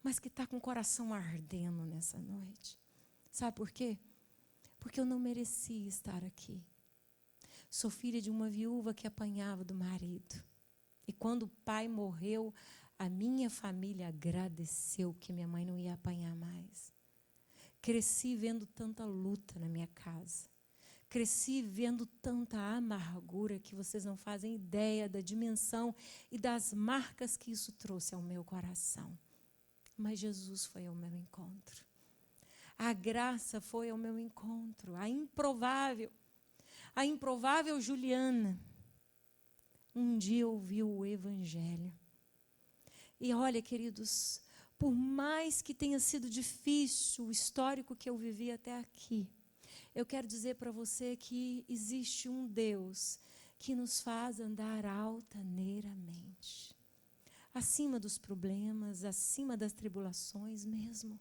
mas que está com o coração ardendo nessa noite. Sabe por quê? Porque eu não merecia estar aqui. Sou filha de uma viúva que apanhava do marido. E quando o pai morreu, a minha família agradeceu que minha mãe não ia apanhar mais. Cresci vendo tanta luta na minha casa. Cresci vendo tanta amargura que vocês não fazem ideia da dimensão e das marcas que isso trouxe ao meu coração. Mas Jesus foi ao meu encontro. A graça foi ao meu encontro. A improvável Juliana, um dia ouviu o Evangelho. E olha, queridos, por mais que tenha sido difícil o histórico que eu vivi até aqui, eu quero dizer para você que existe um Deus que nos faz andar altaneiramente, acima dos problemas, acima das tribulações mesmo.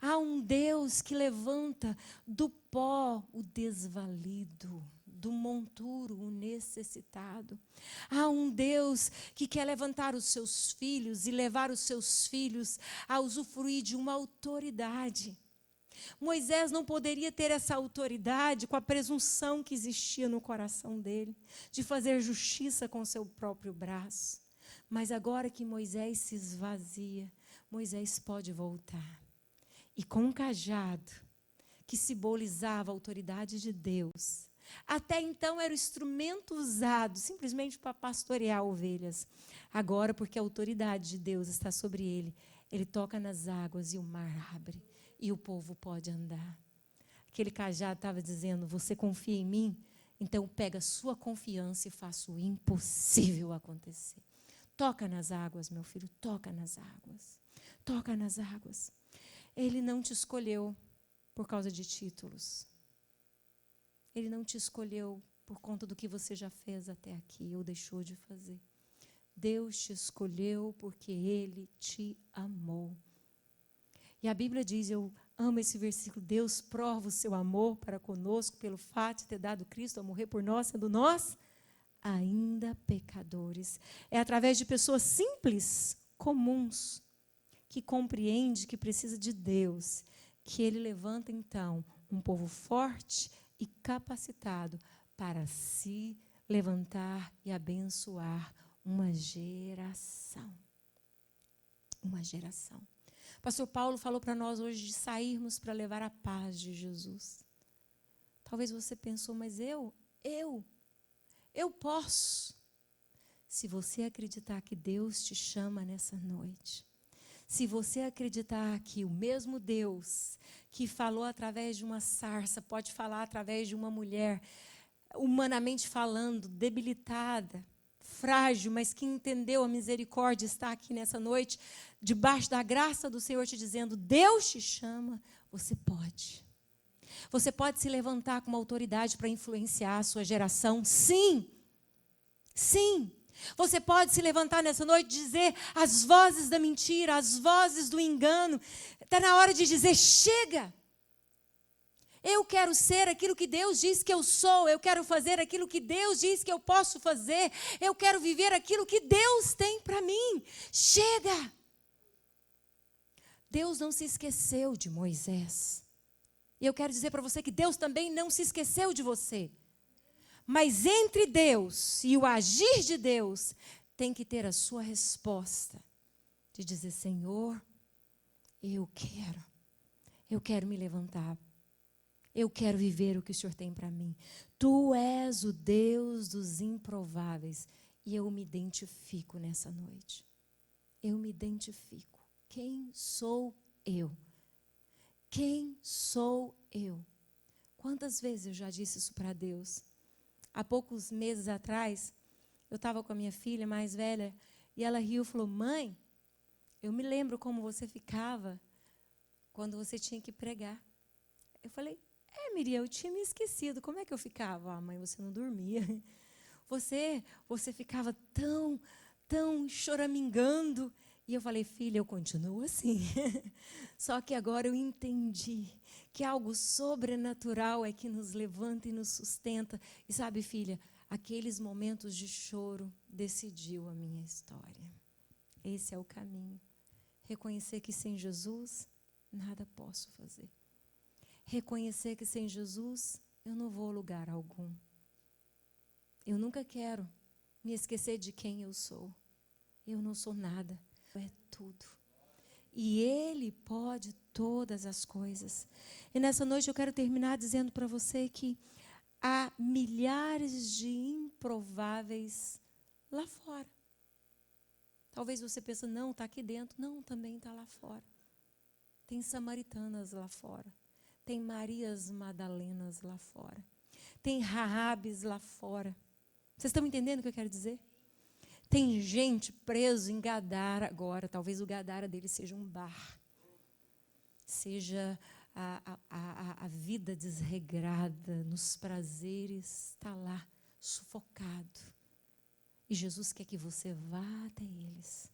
Há um Deus que levanta do pó o desvalido, do monturo o necessitado. Há um Deus que quer levantar os seus filhos e levar os seus filhos a usufruir de uma autoridade. Moisés não poderia ter essa autoridade com a presunção que existia no coração dele, de fazer justiça com seu próprio braço. Mas agora que Moisés se esvazia, Moisés pode voltar. E com um cajado que simbolizava a autoridade de Deus, até então era o instrumento usado simplesmente para pastorear ovelhas. Agora, porque a autoridade de Deus está sobre ele, ele toca nas águas e o mar abre. E o povo pode andar. Aquele cajado estava dizendo, você confia em mim? Então pega a sua confiança e faça o impossível acontecer. Toca nas águas, meu filho, toca nas águas. Toca nas águas. Ele não te escolheu por causa de títulos. Ele não te escolheu por conta do que você já fez até aqui ou deixou de fazer. Deus te escolheu porque Ele te amou. E a Bíblia diz, eu amo esse versículo, Deus prova o seu amor para conosco pelo fato de ter dado Cristo a morrer por nós, sendo nós ainda pecadores. É através de pessoas simples, comuns, que compreende que precisa de Deus, que Ele levanta então um povo forte e capacitado para se levantar e abençoar uma geração. Uma geração. Pastor Paulo falou para nós hoje de sairmos para levar a paz de Jesus. Talvez você pensou, mas eu posso. Se você acreditar que Deus te chama nessa noite, se você acreditar que o mesmo Deus que falou através de uma sarça, pode falar através de uma mulher, humanamente falando, debilitada, frágil, mas que entendeu a misericórdia, está aqui nessa noite, debaixo da graça do Senhor, te dizendo, Deus te chama, você pode. Você pode se levantar com uma autoridade para influenciar a sua geração? Sim. Sim. Você pode se levantar nessa noite e dizer as vozes da mentira, as vozes do engano. Está na hora de dizer, chega. Eu quero ser aquilo que Deus diz que eu sou. Eu quero fazer aquilo que Deus diz que eu posso fazer. Eu quero viver aquilo que Deus tem para mim. Chega. Deus não se esqueceu de Moisés. E eu quero dizer para você que Deus também não se esqueceu de você. Mas entre Deus e o agir de Deus, tem que ter a sua resposta. De dizer, Senhor, eu quero me levantar. Eu quero viver o que o Senhor tem para mim. Tu és o Deus dos improváveis. E eu me identifico nessa noite. Eu me identifico. Quem sou eu? Quem sou eu? Quantas vezes eu já disse isso para Deus? Há poucos meses atrás, eu estava com a minha filha mais velha, e ela riu e falou, mãe, eu me lembro como você ficava quando você tinha que pregar. Eu falei, Miriam, eu tinha me esquecido. Como é que eu ficava? Ah, mãe, você não dormia. Você ficava tão choramingando. E eu falei, filha, eu continuo assim. Só que agora eu entendi que algo sobrenatural é que nos levanta e nos sustenta. E sabe, filha, aqueles momentos de choro decidiu a minha história. Esse é o caminho. Reconhecer que sem Jesus, nada posso fazer. Reconhecer que sem Jesus, eu não vou a lugar algum. Eu nunca quero me esquecer de quem eu sou. Eu não sou nada. É tudo. E Ele pode todas as coisas. E nessa noite eu quero terminar dizendo para você que há milhares de improváveis lá fora. Talvez você pense, não, está aqui dentro. Não, também está lá fora. Tem samaritanas lá fora. Tem Marias Madalenas lá fora. Tem Raabes lá fora. Vocês estão entendendo o que eu quero dizer? Tem gente preso em Gadara agora. Talvez o Gadara dele seja um bar. Seja a vida desregrada, nos prazeres, está lá, sufocado. E Jesus quer que você vá até eles.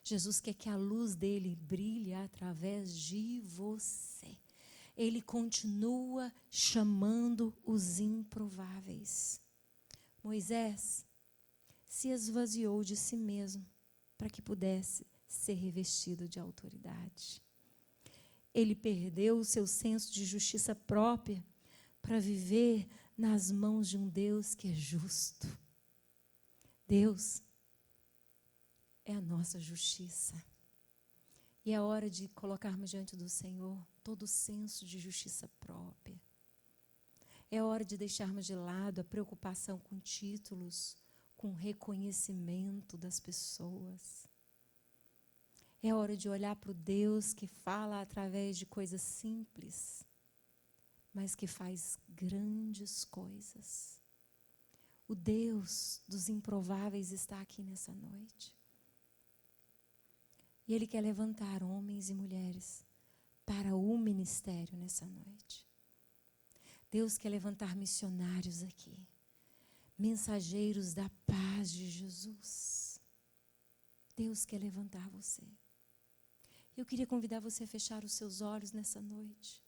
Jesus quer que a luz dele brilhe através de você. Ele continua chamando os improváveis. Moisés se esvaziou de si mesmo para que pudesse ser revestido de autoridade. Ele perdeu o seu senso de justiça própria para viver nas mãos de um Deus que é justo. Deus é a nossa justiça. E é hora de colocarmos diante do Senhor todo o senso de justiça própria. É hora de deixarmos de lado a preocupação com títulos, com reconhecimento das pessoas. É hora de olhar para o Deus que fala através de coisas simples, mas que faz grandes coisas. O Deus dos improváveis está aqui nessa noite. E Ele quer levantar homens e mulheres para o ministério nessa noite. Deus quer levantar missionários aqui, mensageiros da paz de Jesus. Deus quer levantar você. Eu queria convidar você a fechar os seus olhos nessa noite.